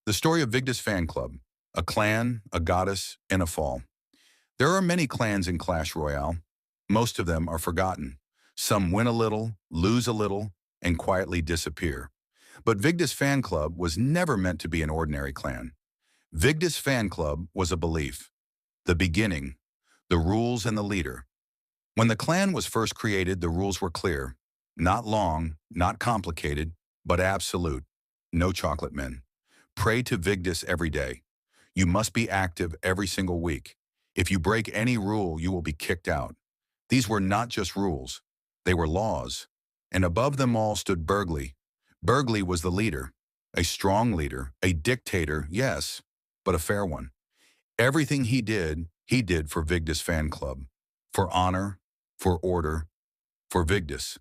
The story of Vigdis Fanclub, a clan, a goddess, and a fall. There are many clans in Clash Royale. Most of them are forgotten. Some win a little, lose a little, and quietly disappear. But Vigdis Fanclub was never meant to be an ordinary clan. Vigdis Fanclub was a belief, the beginning, the rules and the leader. When the clan was first created, the rules were clear. Not long, not complicated, but absolute. No chocolate men. Pray to Vigdis every day. You must be active every single week. If you break any rule, you will be kicked out. These were not just rules. They were laws. And above them all stood Burgly. Burgly was the leader. A strong leader, a dictator, yes, but a fair one. Everything he did for Vigdis Fanclub. For honor, for order, for Vigdis.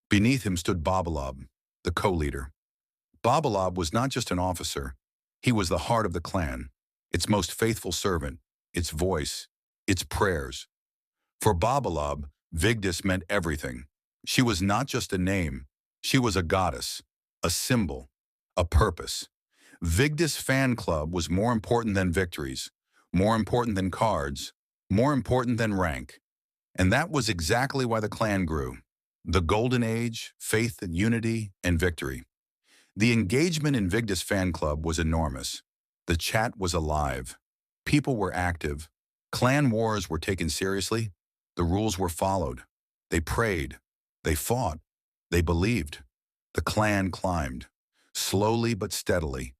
Beneath him stood Babalab, the co-leader. Babalab was not just an officer. He was the heart of the clan, its most faithful servant, its voice, its prayers. For Babalab, Vigdis meant everything. She was not just a name. She was a goddess, a symbol, a purpose. Vigdis Fanclub was more important than victories, more important than cards, more important than rank. And that was exactly why the clan grew. The golden age, faith and unity, and victory. The engagement in Vigdis Fanclub was enormous. The chat was alive. People were active. Clan wars were taken seriously. The rules were followed. They prayed. They fought. They believed. The clan climbed, slowly but steadily.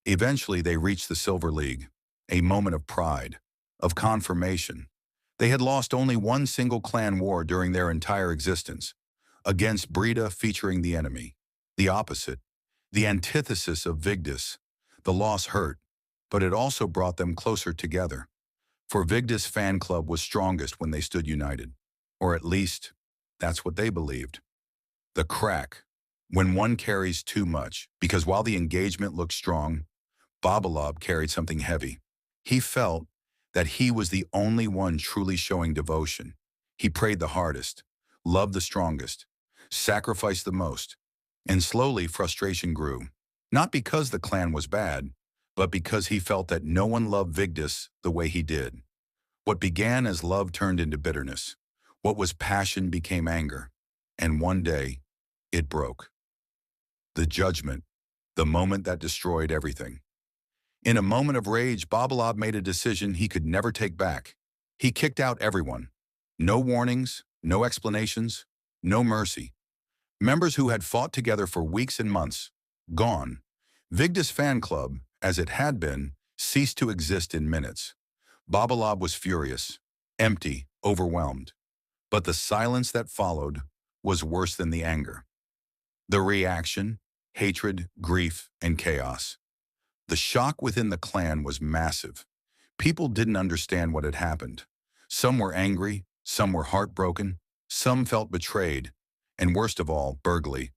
Eventually, they reached the Silver League, a moment of pride, of confirmation. They had lost only one single clan war during their entire existence, against Breda featuring the enemy, the opposite, the antithesis of Vigdis. The loss hurt, but it also brought them closer together. For Vigdis Fanclub was strongest when they stood united, or at least, that's what they believed. The crack, when one carries too much, because while the engagement looked strong, Babalab carried something heavy. He felt that he was the only one truly showing devotion. He prayed the hardest, loved the strongest, sacrificed the most, and slowly frustration grew. Not because the clan was bad, but because he felt that no one loved Vigdis the way he did. What began as love turned into bitterness. What was passion became anger. And one day, it broke. The judgment, the moment that destroyed everything. In a moment of rage, Babalab made a decision he could never take back. He kicked out everyone. No warnings, no explanations, no mercy. Members who had fought together for weeks and months, gone. Vigdis Fanclub, as it had been, ceased to exist in minutes. Babalab was furious, empty, overwhelmed. But the silence that followed was worse than the anger. The reaction, hatred, grief, and chaos. The shock within the clan was massive. People didn't understand what had happened. Some were angry, some were heartbroken, some felt betrayed, and worst of all, Burgly.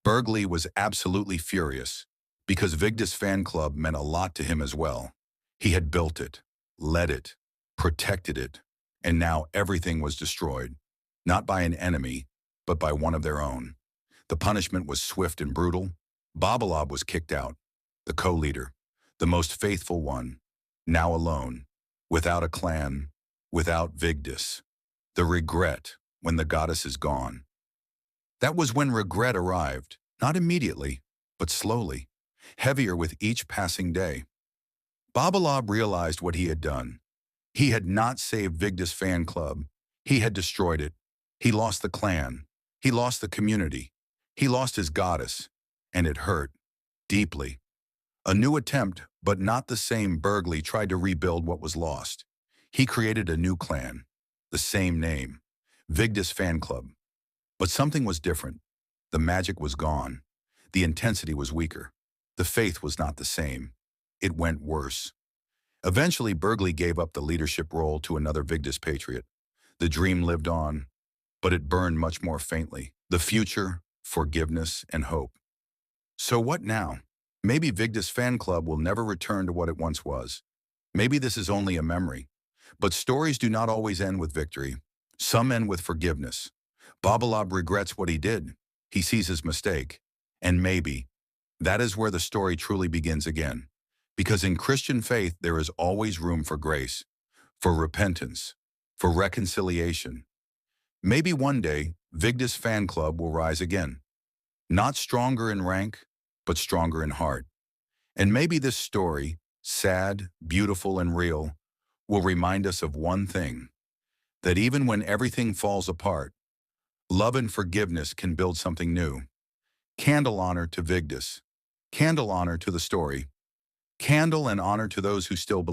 Burgly was absolutely furious, because Vigdis Fanclub meant a lot to him as well. He had built it, led it, protected it, and now everything was destroyed, not by an enemy, but by one of their own. The punishment was swift and brutal. Babalab was kicked out, the co-leader, the most faithful one, now alone, without a clan, without Vigdis. The regret when the goddess is gone. That was when regret arrived, not immediately, but slowly, heavier with each passing day. Babalab realized what he had done. He had not saved Vigdis Fanclub. He had destroyed it. He lost the clan. He lost the community. He lost his goddess, and it hurt, deeply. A new attempt, but not the same Burgly, tried to rebuild what was lost. He created a new clan, the same name, Vigdis Fanclub. But something was different. The magic was gone. The intensity was weaker. The faith was not the same. It went worse. Eventually, Burgly gave up the leadership role to another Vigdis patriot. The dream lived on, but it burned much more faintly. The future, forgiveness, and hope. So what now? Maybe Vigdis Fanclub will never return to what it once was. Maybe this is only a memory. But stories do not always end with victory. Some end with forgiveness. Babalab regrets what he did. He sees his mistake. And maybe that is where the story truly begins again. Because in Christian faith, there is always room for grace, for repentance, for reconciliation. Maybe one day, Vigdis Fanclub will rise again, not stronger in rank, but stronger in heart. And maybe this story, sad, beautiful, and real, will remind us of one thing, that even when everything falls apart, love and forgiveness can build something new. Candle honor to Vigdis. Candle honor to the story. Candle and honor to those who still believe.